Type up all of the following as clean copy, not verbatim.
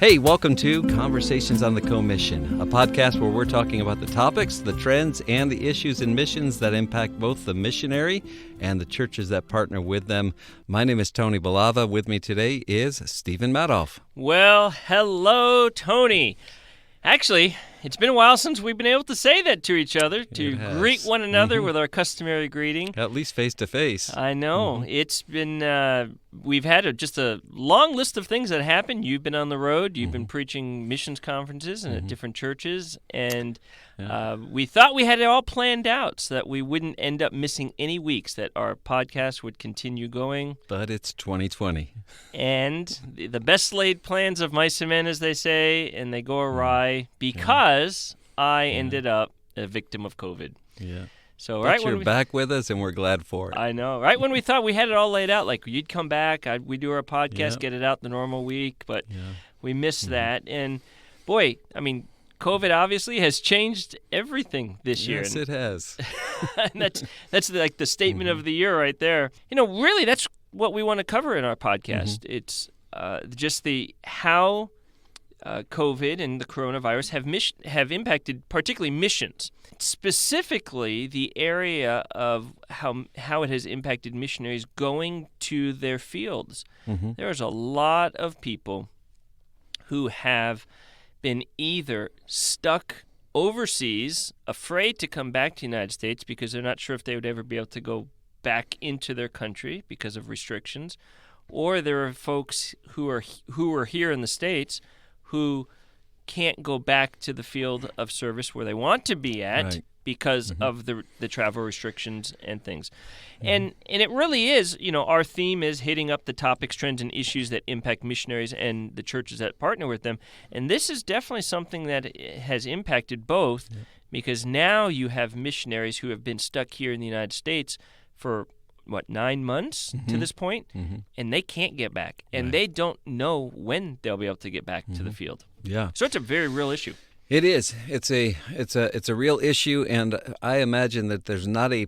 Hey, welcome to Conversations on the Commission, a podcast where we're talking about the topics, the trends, and the issues in missions that impact both the missionary and the churches that partner with them. My name is Tony Bulawa. With me today is Stephen Madoff. Well, hello, Tony. Actually, it's been a while since we've been able to say that to each other, to greet one another with our customary greeting. At least face to face. I know. It's been, we've had just a long list of things that happened. You've been on the road. You've been preaching missions conferences and at different churches. And we thought we had it all planned out so that we wouldn't end up missing any weeks, that our podcast would continue going. But it's 2020. And the best laid plans of mice and men, as they say, and they go awry because I ended up a victim of COVID. Yeah. So but right you're when back with us, and we're glad for it. I know. Right when we thought we had it all laid out, like you'd come back, we do our podcast, get it out the normal week, but we missed that. And boy, I mean, COVID obviously has changed everything this year. Yes, it has. And that's like the statement of the year right there. You know, really, that's what we want to cover in our podcast. It's just how COVID and the coronavirus have impacted particularly missions, specifically the area of how it has impacted missionaries going to their fields. There's a lot of people who have been either stuck overseas, afraid to come back to the United States because they're not sure if they would ever be able to go back into their country because of restrictions, or there are folks who are here in the States who can't go back to the field of service where they want to be at because of the travel restrictions and things. And it really is, you know, our theme is hitting up the topics, trends, and issues that impact missionaries and the churches that partner with them. And this is definitely something that has impacted both because now you have missionaries who have been stuck here in the United States for 9 months to this point, and they can't get back, and they don't know when they'll be able to get back to the field. Yeah. So it's a very real issue. It is. It's a real issue, and I imagine that there's surely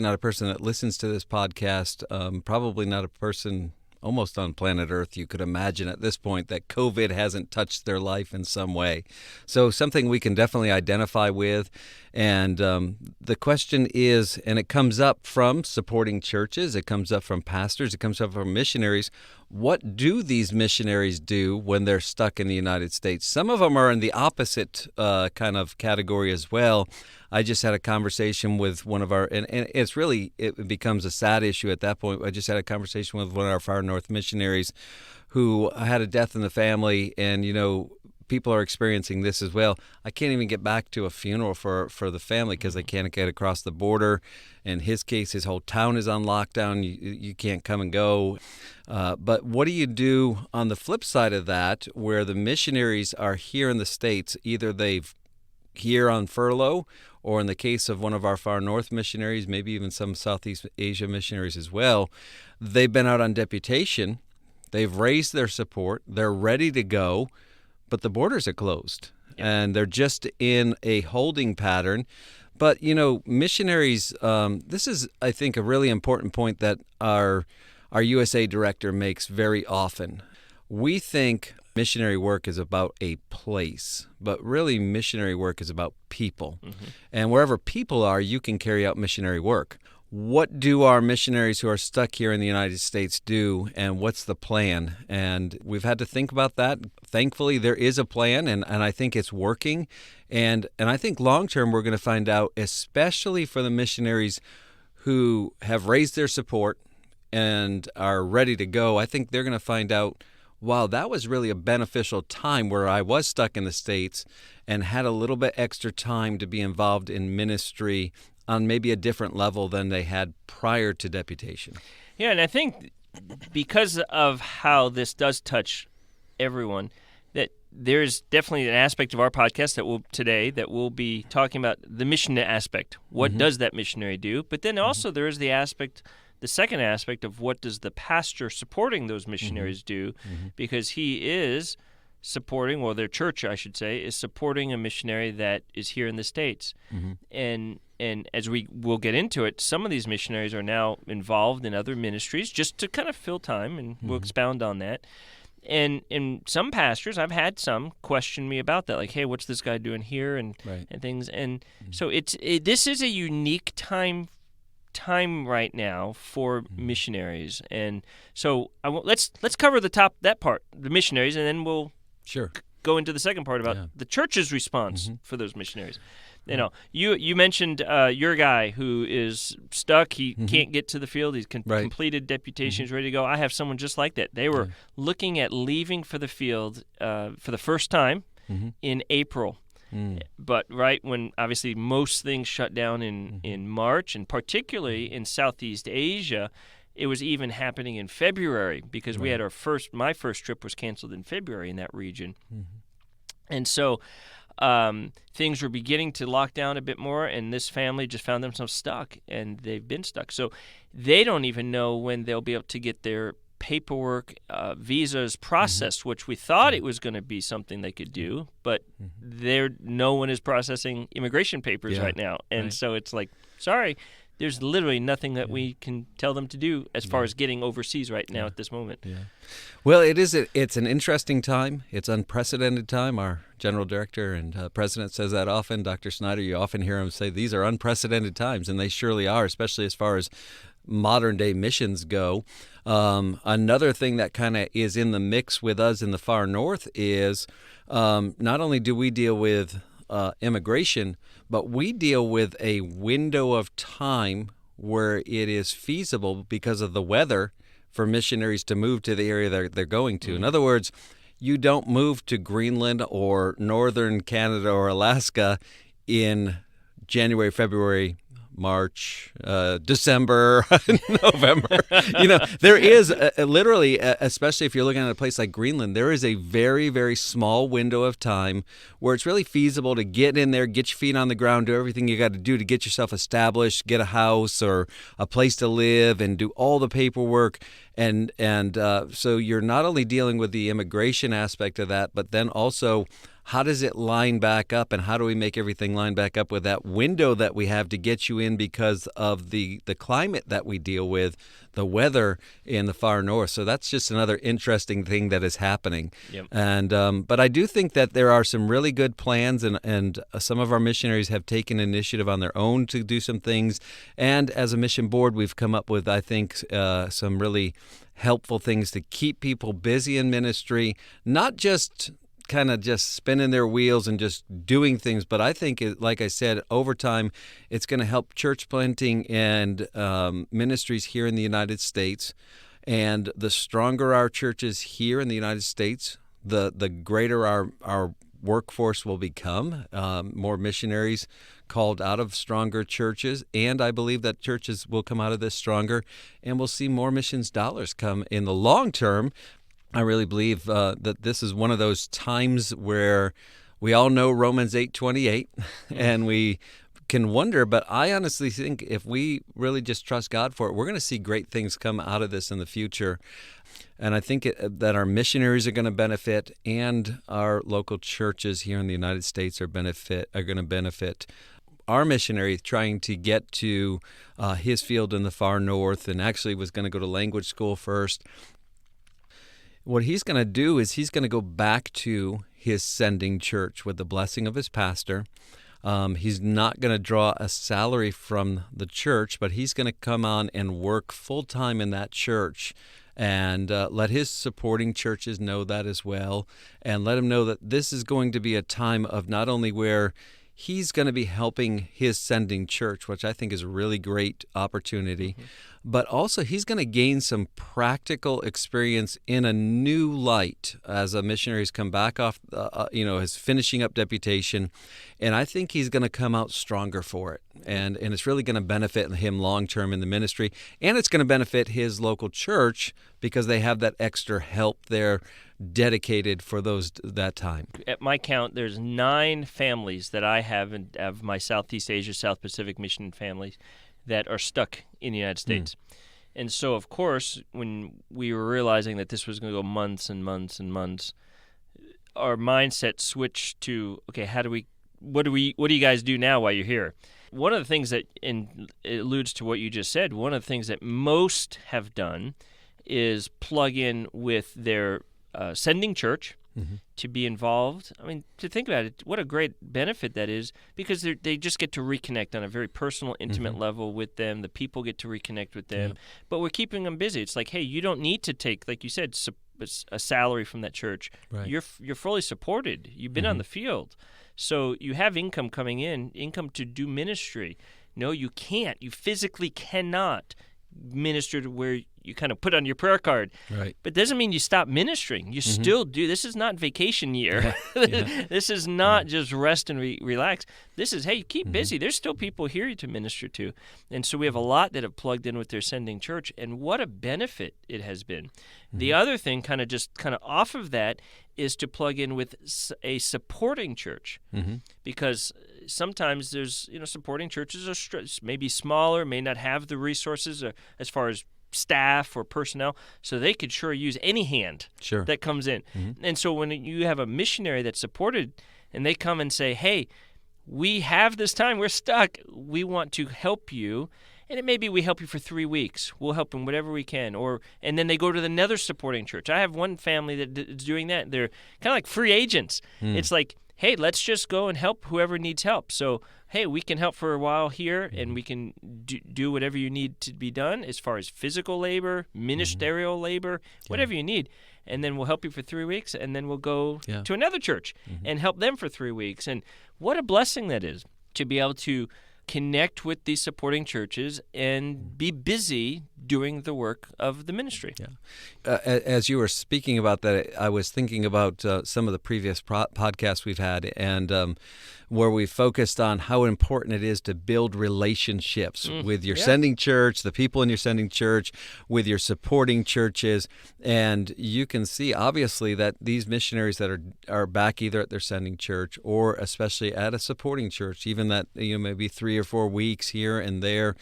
not a person that listens to this podcast, probably not a person almost on planet Earth you could imagine at this point that COVID hasn't touched their life in some way. So something we can definitely identify with. And the question is, and it comes up from supporting churches, it comes up from pastors, it comes up from missionaries. What do these missionaries do when they're stuck in the United States? Some of them are in the opposite kind of category as well. I just had a conversation with one of our, and it becomes a sad issue at that point. I just had a conversation with one of our far north missionaries who had a death in the family, and, you know, people are experiencing this as well. I can't even get back to a funeral for the family because they can't get across the border. In his case, his whole town is on lockdown. You can't come and go. But what do you do on the flip side of that, where the missionaries are here in the States? Either they've here on furlough, or in the case of one of our far north missionaries, maybe even some Southeast Asia missionaries as well, they've been out on deputation. They've raised their support. They're ready to go, but the borders are closed, and they're just in a holding pattern. But, you know, missionaries, this is, I think, a really important point that our USA director makes very often. We think missionary work is about a place, but really missionary work is about people. And wherever people are, you can carry out missionary work. What do our missionaries who are stuck here in the United States do, and what's the plan? And we've had to think about that. Thankfully, there is a plan, and I think it's working. And I think long-term we're going to find out, especially for the missionaries who have raised their support and are ready to go, I think they're going to find out, wow, that was really a beneficial time where I was stuck in the States and had a little bit extra time to be involved in ministry on maybe a different level than they had prior to deputation. Yeah, and I think because of how this does touch everyone, that there's definitely an aspect of our podcast that we'll be talking about the mission aspect. What does that missionary do? But then also there is the second aspect of what does the pastor supporting those missionaries do, because he is supporting, or their church, I should say, is supporting a missionary that is here in the States. And as we will get into it, some of these missionaries are now involved in other ministries just to kind of fill time, and we'll expound on that. And some pastors, I've had some question me about that, like, hey, what's this guy doing here, and things. And so this is a unique time right now for missionaries. And so let's cover that part, the missionaries, and then we'll go into the second part about the church's response for those missionaries. You mentioned your guy who is stuck. He can't get to the field. He's completed deputation. He's ready to go. I have someone just like that. They were looking at leaving for the field for the first time in April. But right when obviously most things shut down in March, and particularly in Southeast Asia, it was even happening in February, because we had my first trip was canceled in February in that region. And so things were beginning to lock down a bit more, and this family just found themselves stuck, and they've been stuck. So they don't even know when they'll be able to get their paperwork, visas processed, which we thought it was going to be something they could do, but no one is processing immigration papers right now. And so it's like, sorry, there's literally nothing that we can tell them to do as far as getting overseas right now at this moment. Well, it's an interesting time. It's unprecedented time. Our general director and president says that often. Dr. Snyder, you often hear him say these are unprecedented times, and they surely are, especially as far as modern-day missions go. Another thing that kind of is in the mix with us in the far north is not only do we deal with immigration, but we deal with a window of time where it is feasible because of the weather for missionaries to move to the area they're going to. In other words, you don't move to Greenland or northern Canada or Alaska in January, February, March, December, November. There is literally, especially if you're looking at a place like Greenland, there is a very, very small window of time where it's really feasible to get in there, get your feet on the ground, do everything you got to do to get yourself established, get a house or a place to live, and do all the paperwork. And so you're not only dealing with the immigration aspect of that, but then also how does it line back up, and how do we make everything line back up with that window that we have to get you in because of the climate that we deal with, the weather in the far north. So that's just another interesting thing that is happening. And but I do think that there are some really good plans, and some of our missionaries have taken initiative on their own to do some things. And as a mission board, we've come up with, I think, some really helpful things to keep people busy in ministry, not just kind of just spinning their wheels and just doing things. But I think, like I said, over time, it's going to help church planting and ministries here in the United States. And the stronger our churches here in the United States, the greater our workforce will become, more missionaries called out of stronger churches. And I believe that churches will come out of this stronger, and we'll see more missions dollars come in the long term. I really believe that this is one of those times where we all know Romans 8:28, and we can wonder, but I honestly think if we really just trust God for it, we're going to see great things come out of this in the future. And I think that our missionaries are going to benefit, and our local churches here in the United States are going to benefit. Our missionary trying to get to his field in the far north, and actually was going to go to language school first. What he's going to do is he's going to go back to his sending church with the blessing of his pastor. He's not going to draw a salary from the church, but he's going to come on and work full-time in that church, and let his supporting churches know that as well, and let them know that this is going to be a time of not only where he's going to be helping his sending church, which I think is a really great opportunity, but also he's going to gain some practical experience in a new light as a missionary's come back off, his finishing up deputation, and I think he's going to come out stronger for it, and it's really going to benefit him long-term in the ministry, and it's going to benefit his local church because they have that extra help there dedicated for that time. At my count, there's 9 families that I have of my Southeast Asia, South Pacific mission families that are stuck in the United States. And so, of course, when we were realizing that this was going to go months and months and months, our mindset switched to, okay, what do you guys do now while you're here? One of the things that, and it alludes to what you just said, one of the things that most have done is plug in with their sending church Mm-hmm. to be involved. I mean, to think about it, what a great benefit that is, because they just get to reconnect on a very personal, intimate level with them. The people get to reconnect with them, but we're keeping them busy. It's like, hey, you don't need to take, like you said, a salary from that church. Right. You're fully supported. You've been on the field, so you have income coming in, income to do ministry. No, you can't. You physically cannot minister to where you kind of put on your prayer card. Right. But it doesn't mean you stop ministering. You still do. This is not vacation year. This is not just rest and relax. This is, hey, keep busy. There's still people here to minister to. And so we have a lot that have plugged in with their sending church, and what a benefit it has been. The other thing kind of off of that is to plug in with a supporting church, because sometimes there's, supporting churches are maybe smaller, may not have the resources as far as staff or personnel, so they could sure use any hand that comes in. And so when you have a missionary that's supported and they come and say, hey, we have this time, we're stuck, we want to help you, and it may be we help you for 3 weeks, we'll help them whatever we can, and then they go to another supporting church. I have one family that is doing that. They're kind of like free agents. It's like, hey, let's just go and help whoever needs help. So, hey, we can help for a while here, and we can do whatever you need to be done as far as physical labor, ministerial labor, whatever you need. And then we'll help you for 3 weeks, and then we'll go to another church and help them for 3 weeks. And what a blessing that is to be able to connect with these supporting churches and be busy doing the work of the ministry. As you were speaking about that, I was thinking about some of the previous podcasts we've had, and where we focused on how important it is to build relationships with your sending church, the people in your sending church, with your supporting churches. And you can see, obviously, that these missionaries that are back either at their sending church or especially at a supporting church, even that maybe 3 or 4 weeks here and there,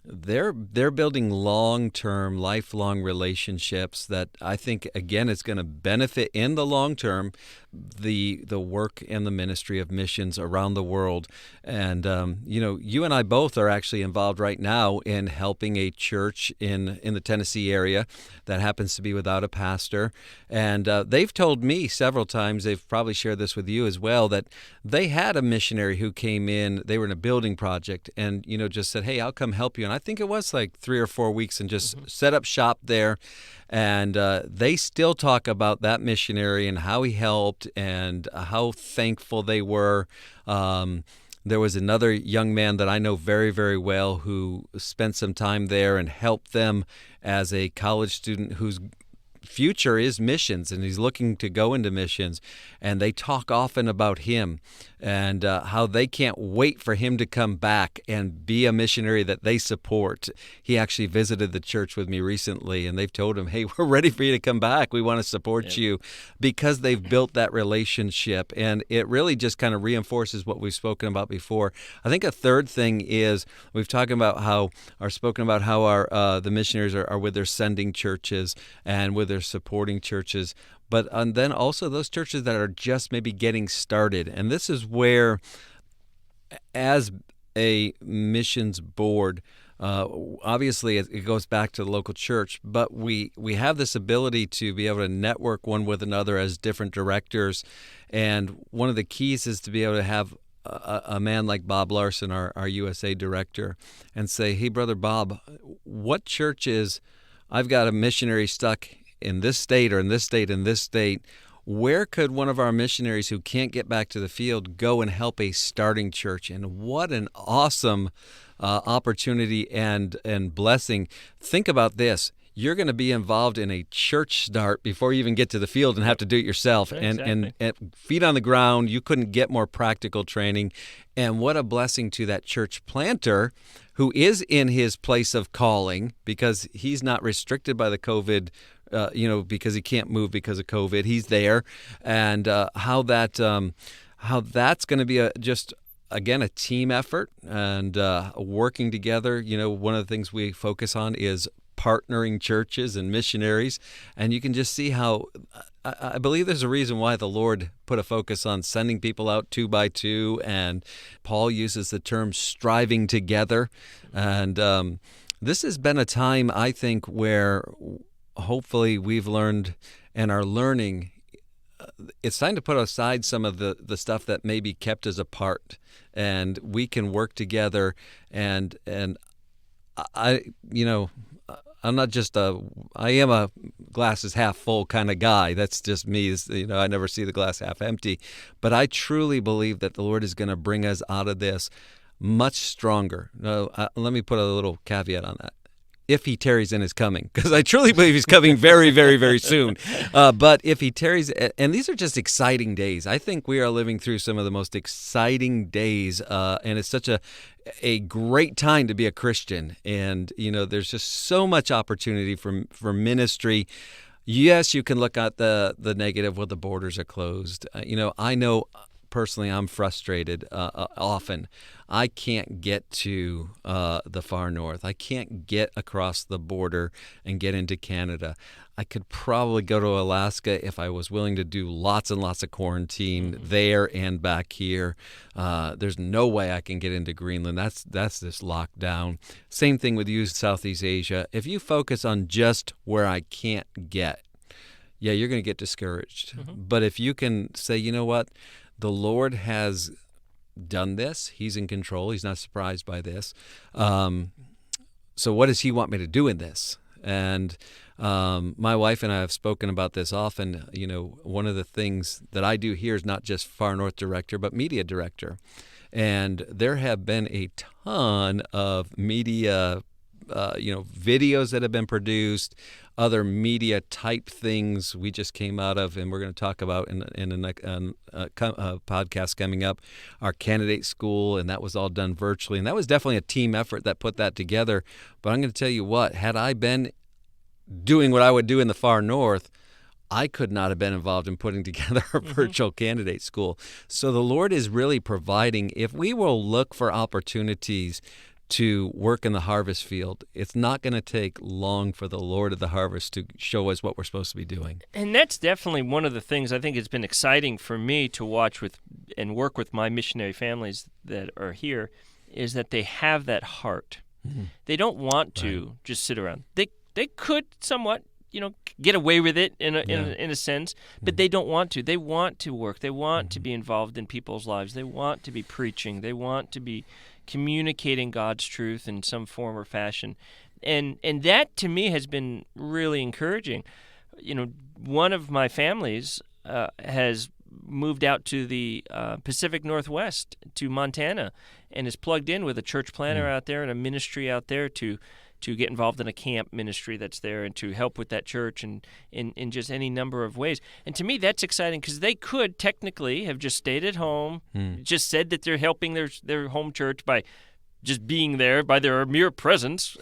they're building long-term, lifelong relationships that I think, again, it's going to benefit in the long term the work and the ministry of missions around the world. And, you and I both are actually involved right now in helping a church in the Tennessee area that happens to be without a pastor. And they've told me several times, they've probably shared this with you as well, that they had a missionary who came in, they were in a building project, and, just said, hey, I'll come help you. And I think it was like 3 or 4 weeks and just set up shop there. And they still talk about that missionary and how he helped and how thankful they were. There was another young man that I know very, very well who spent some time there and helped them as a college student whose future is missions, and he's looking to go into missions. And they talk often about him and how they can't wait for him to come back and be a missionary that they support. He actually visited the church with me recently, and they've told him, hey, we're ready for you to come back. We want to support you, because they've built that relationship. And it really just kind of reinforces what we've spoken about before. I think a third thing is we've spoken about how our the missionaries are with their sending churches and with their supporting churches, but then also those churches that are just maybe getting started. And this is where, as a missions board, obviously it goes back to the local church, but we have this ability to be able to network one with another as different directors. And one of the keys is to be able to have a man like Bob Larson, our USA director, and say, hey, Brother Bob, what churches, I've got a missionary stuck in this state or in this state, in this state, where could one of our missionaries who can't get back to the field go and help a starting church? And what an awesome opportunity and blessing. Think about this. You're going to be involved in a church start before you even get to the field and have to do it yourself. Exactly. And feet on the ground, you couldn't get more practical training. And what a blessing to that church planter who is in his place of calling, because he's not restricted by the COVID, because he can't move because of COVID. He's there. And how that's going to be again, a team effort and working together. One of the things we focus on is partnering churches and missionaries. And you can just see how I believe there's a reason why the Lord put a focus on sending people out 2 by 2. And Paul uses the term striving together. And this has been a time, I think, where hopefully we've learned and are learning, it's time to put aside some of the stuff that maybe kept us apart, and we can work together. And I, I'm not just I am a glass is half full kind of guy. That's just me. I never see the glass half empty. But I truly believe that the Lord is going to bring us out of this much stronger. Now, let me put a little caveat on that. If he tarries in his coming, because I truly believe he's coming very, very, very soon. But if he tarries, and these are just exciting days. I think we are living through some of the most exciting days, and it's such a great time to be a Christian. And there's just so much opportunity for ministry. Yes, you can look at the negative. Well, the borders are closed. I know. Personally, I'm frustrated often. I can't get to the far north. I can't get across the border and get into Canada. I could probably go to Alaska if I was willing to do lots and lots of quarantine there and back here. There's no way I can get into Greenland. That's this lockdown. Same thing with you, Southeast Asia. If you focus on just where I can't get, yeah, you're going to get discouraged. But if you can say, you know what? The Lord has done this. He's in control. He's not surprised by this. So what does he want me to do in this? And my wife and I have spoken about this often. One of the things that I do here is not just Far North Director, but Media Director. And there have been a ton of media videos that have been produced, other media type things we just came out of, and we're going to talk about in a podcast coming up, our candidate school, and that was all done virtually. And that was definitely a team effort that put that together. But I'm going to tell you what, had I been doing what I would do in the far north, I could not have been involved in putting together a virtual candidate school. So the Lord is really providing. If we will look for opportunities to work in the harvest field, it's not going to take long for the Lord of the harvest to show us what we're supposed to be doing. And that's definitely one of the things I think it's been exciting for me to watch with and work with my missionary families that are here, is that they have that heart. They don't want to just sit around. They could somewhat, get away with it in a sense, but they don't want to. They want to work. They want to be involved in people's lives. They want to be preaching. They want to be communicating God's truth in some form or fashion. And that to me has been really encouraging. One of my families has moved out to the Pacific Northwest, to Montana, and is plugged in with a church planner out there and a ministry out there to get involved in a camp ministry that's there and to help with that church and in just any number of ways. And to me, that's exciting because they could technically have just stayed at home, just said that they're helping their home church by just being there, by their mere presence.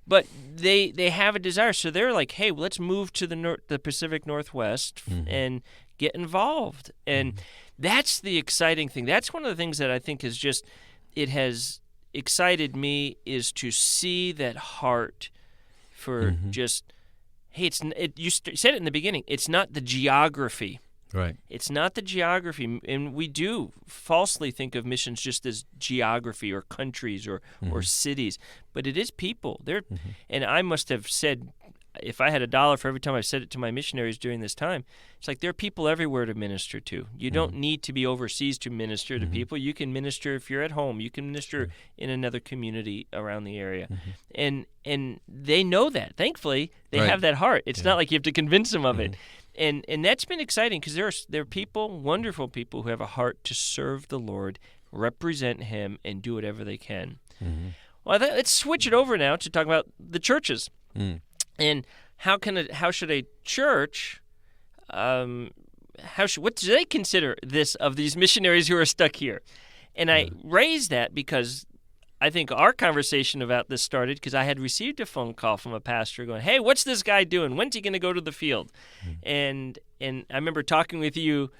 But they have a desire. So they're like, hey, well, let's move to the Pacific Northwest and get involved. And that's the exciting thing. That's one of the things that I think is just, it has excited me, is to see that heart for just, hey, you said it in the beginning, it's not the geography. Right. It's not the geography, and we do falsely think of missions just as geography or countries or cities, but it is people. And I must have said, if I had $1 for every time I've said it to my missionaries during this time, it's like there are people everywhere to minister to. You don't need to be overseas to minister to people. You can minister if you're at home. You can minister in another community around the area. And they know that. Thankfully, they have that heart. It's not like you have to convince them of it. And that's been exciting because there are people, wonderful people, who have a heart to serve the Lord, represent Him, and do whatever they can. Well, let's switch it over now to talk about the churches. And how should a church, what do they consider this of these missionaries who are stuck here? And I raise that because I think our conversation about this started because I had received a phone call from a pastor going, hey, what's this guy doing? When's he going to go to the field? And I remember talking with you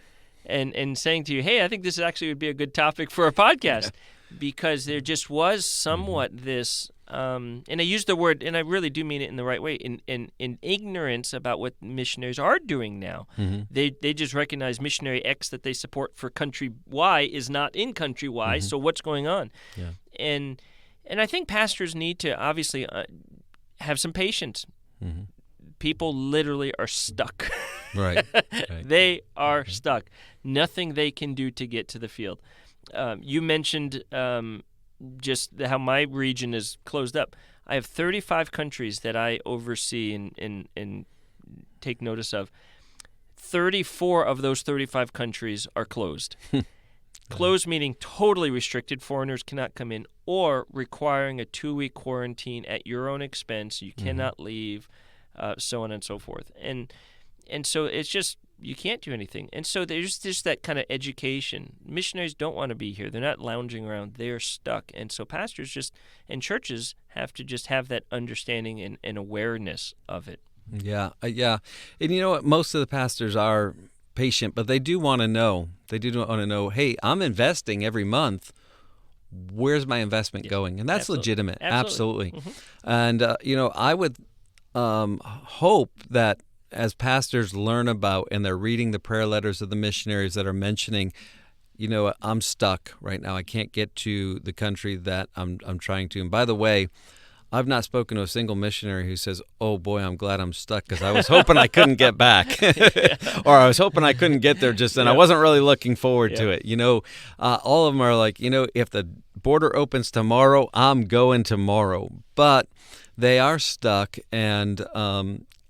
and saying to you, hey, I think this actually would be a good topic for a podcast because there just was somewhat this, and I use the word, and I really do mean it in the right way, in ignorance about what missionaries are doing now. They just recognize missionary X that they support for country Y is not in country Y, so what's going on? And I think pastors need to obviously have some patience. People literally are stuck. Right. Right. They are stuck. Nothing they can do to get to the field. You mentioned just how my region is closed up. I have 35 countries that I oversee and take notice of. 34 of those 35 countries are closed. Closed meaning totally restricted. Foreigners cannot come in, or requiring a 2-week quarantine at your own expense. You cannot leave, so on and so forth. And so it's just, you can't do anything. And so there's just that kind of education. Missionaries don't want to be here. They're not lounging around. They're stuck. And so pastors and churches have to just have that understanding and awareness of it. Yeah. And you know what? Most of the pastors are patient, but they do want to know. They do want to know, hey, I'm investing every month. Where's my investment going? And that's Absolutely. legitimate. Absolutely. Mm-hmm. And, I would hope that as pastors learn about and they're reading the prayer letters of the missionaries that are mentioning, I'm stuck right now. I can't get to the country that I'm trying to. And by the way, I've not spoken to a single missionary who says, oh, boy, I'm glad I'm stuck because I was hoping I couldn't get back or I was hoping I couldn't get there and I wasn't really looking forward to it. All of them are like, if the border opens tomorrow, I'm going tomorrow. But they are stuck. And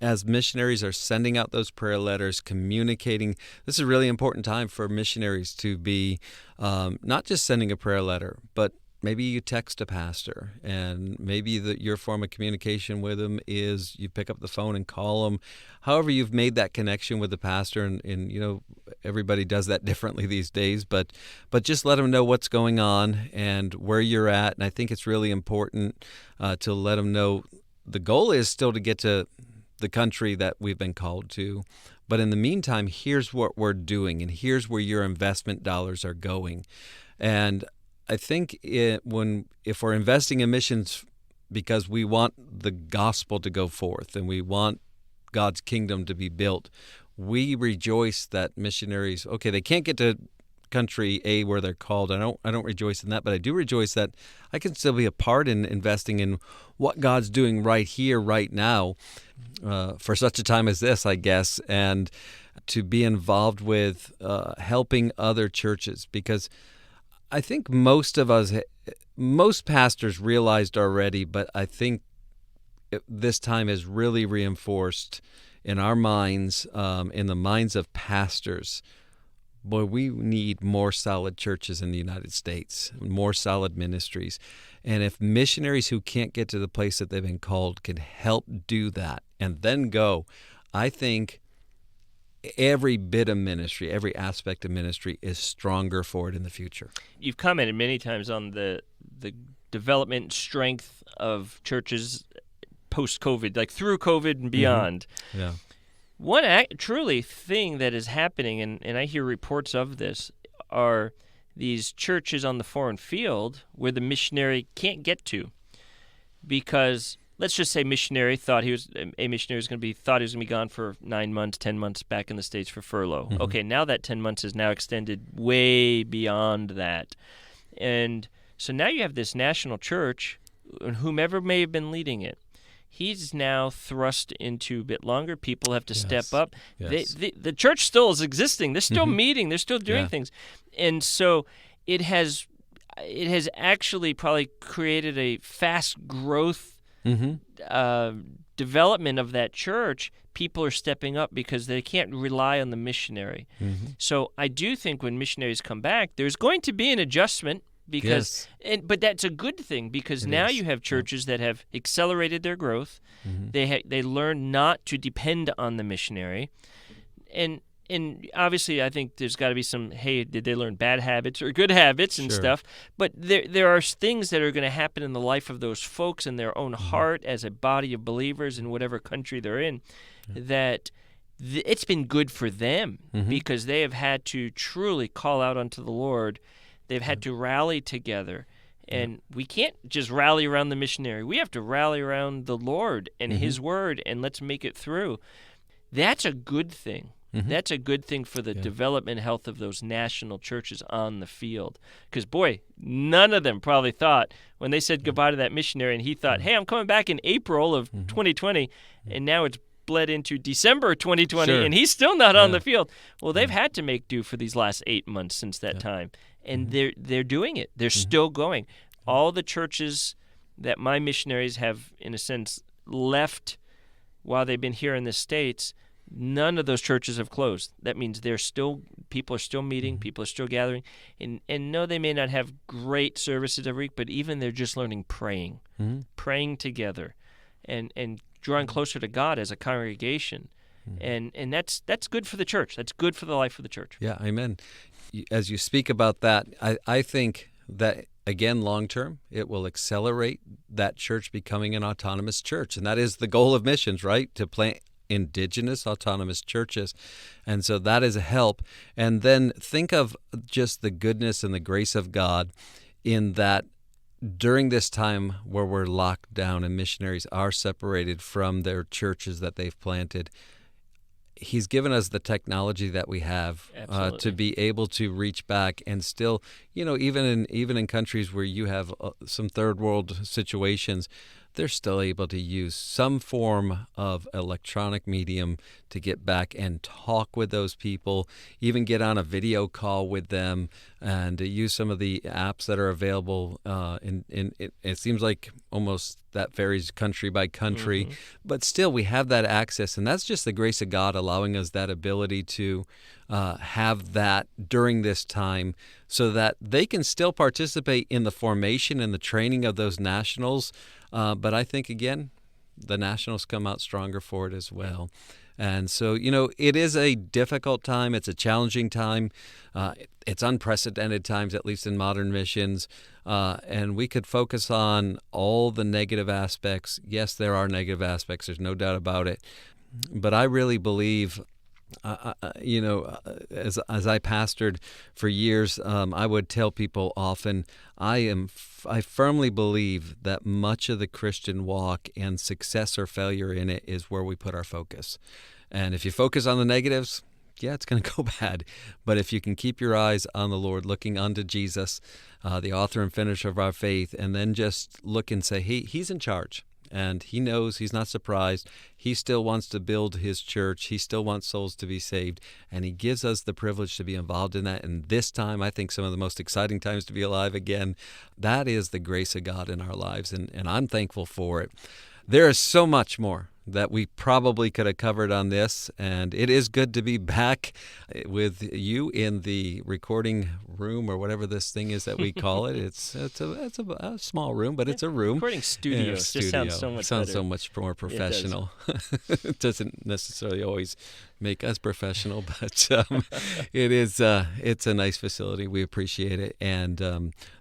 as missionaries are sending out those prayer letters, communicating, this is a really important time for missionaries to be not just sending a prayer letter, but maybe you text a pastor, and maybe your form of communication with them is you pick up the phone and call them. However, you've made that connection with the pastor, and everybody does that differently these days. But just let them know what's going on and where you're at. And I think it's really important to let them know the goal is still to get to the country that we've been called to. But in the meantime, here's what we're doing, and here's where your investment dollars are going. And I think if we're investing in missions because we want the gospel to go forth and we want God's kingdom to be built, we rejoice that missionaries, okay, they can't get to country A where they're called. I don't rejoice in that, but I do rejoice that I can still be a part in investing in what God's doing right here, right now, for such a time as this, I guess, and to be involved with helping other churches, because I think most pastors realized already, but I think this time is really reinforced in our minds, in the minds of pastors. Boy, we need more solid churches in the United States, more solid ministries. And if missionaries who can't get to the place that they've been called can help do that and then go, I think every bit of ministry, every aspect of ministry is stronger for it in the future. You've commented many times on the development and strength of churches post-COVID, like through COVID and beyond. Mm-hmm. Yeah. One truly thing that is happening, and I hear reports of this, are these churches on the foreign field where the missionary can't get to because, let's just say, missionary thought he was going to be gone for 9 months, 10 months back in the States for furlough. Mm-hmm. Okay, now that 10 months is now extended way beyond that. And so now you have this national church, whomever may have been leading it, he's now thrust into a bit longer. People have to step up. Yes. The church still is existing. They're still meeting. They're still doing things. And so it has actually probably created a fast growth development of that church. People are stepping up because they can't rely on the missionary. Mm-hmm. So I do think when missionaries come back, there's going to be an adjustment. But that's a good thing because now you have churches that have accelerated their growth. Mm-hmm. They learn not to depend on the missionary, and obviously I think there's got to be some, hey, did they learn bad habits or good habits and stuff? But there are things that are going to happen in the life of those folks in their own heart as a body of believers in whatever country they're in, that it's been good for them because they have had to truly call out unto the Lord. They've had to rally together, and we can't just rally around the missionary. We have to rally around the Lord and His Word, and let's make it through. That's a good thing. Mm-hmm. That's a good thing for the development health of those national churches on the field. Because, boy, none of them probably thought when they said goodbye to that missionary, and he thought, hey, I'm coming back in April of 2020, and now it's bled into December 2020, Sure. and he's still not on Yeah. the field. Well, they've had to make do for these last 8 months since that time, and they're doing it. They're still going. All the churches that my missionaries have, in a sense, left while they've been here in the States, none of those churches have closed. That means people are still meeting, people are still gathering, and no, they may not have great services every week, but even they're just learning praying together, and drawing closer to God as a congregation, and that's good for the church. That's good for the life of the church. Yeah, amen. As you speak about that, I think that, again, long term, it will accelerate that church becoming an autonomous church, and that is the goal of missions, right? To plant indigenous autonomous churches. And so that is a help. And then think of just the goodness and the grace of God in that during this time where we're locked down and missionaries are separated from their churches that they've planted, He's given us the technology that we have to be able to reach back and still, even in countries where you have some third world situations, they're still able to use some form of electronic medium to get back and talk with those people, even get on a video call with them, and use some of the apps that are available. It seems like almost that varies country by country, but still we have that access, and that's just the grace of God allowing us that ability to have that during this time so that they can still participate in the formation and the training of those nationals. But I think, again, the nationals come out stronger for it as well. And so, it is a difficult time. It's a challenging time. It's unprecedented times, at least in modern missions. And we could focus on all the negative aspects. Yes, there are negative aspects. There's no doubt about it. But I really believe, as I pastored for years, I would tell people often, I firmly believe that much of the Christian walk and success or failure in it is where we put our focus. And if you focus on the negatives, yeah, it's going to go bad. But if you can keep your eyes on the Lord, looking unto Jesus, the author and finisher of our faith, and then just look and say, He's in charge. And He knows, He's not surprised. He still wants to build His church. He still wants souls to be saved. And He gives us the privilege to be involved in that. And this time, I think some of the most exciting times to be alive again, that is the grace of God in our lives. And I'm thankful for it. There is so much more that we probably could have covered on this, and it is good to be back with you in the recording room, or whatever this thing is that we call it. It's a small room, but it's a room. Recording studio. Just sounds so much better. So much more professional. It doesn't necessarily always make us professional, but it's a nice facility. We appreciate it, and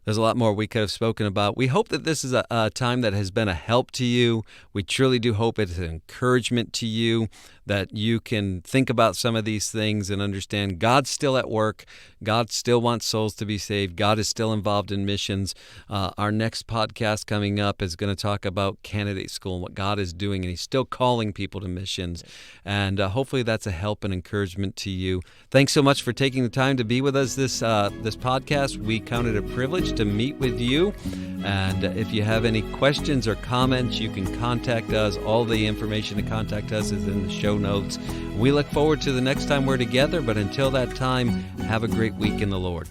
there's a lot more we could have spoken about. We hope that this is a time that has been a help to you. We truly do hope it's an encouragement to you, that you can think about some of these things and understand God's still at work. God still wants souls to be saved. God is still involved in missions. Our next podcast coming up is going to talk about candidate school and what God is doing, and He's still calling people to missions. And hopefully that's a help and encouragement to you. Thanks so much for taking the time to be with us this podcast. We count it a privilege to meet with you. And if you have any questions or comments, you can contact us. All the information to contact us is in the show notes. We look forward to the next time we're together, but until that time, have a great week in the Lord.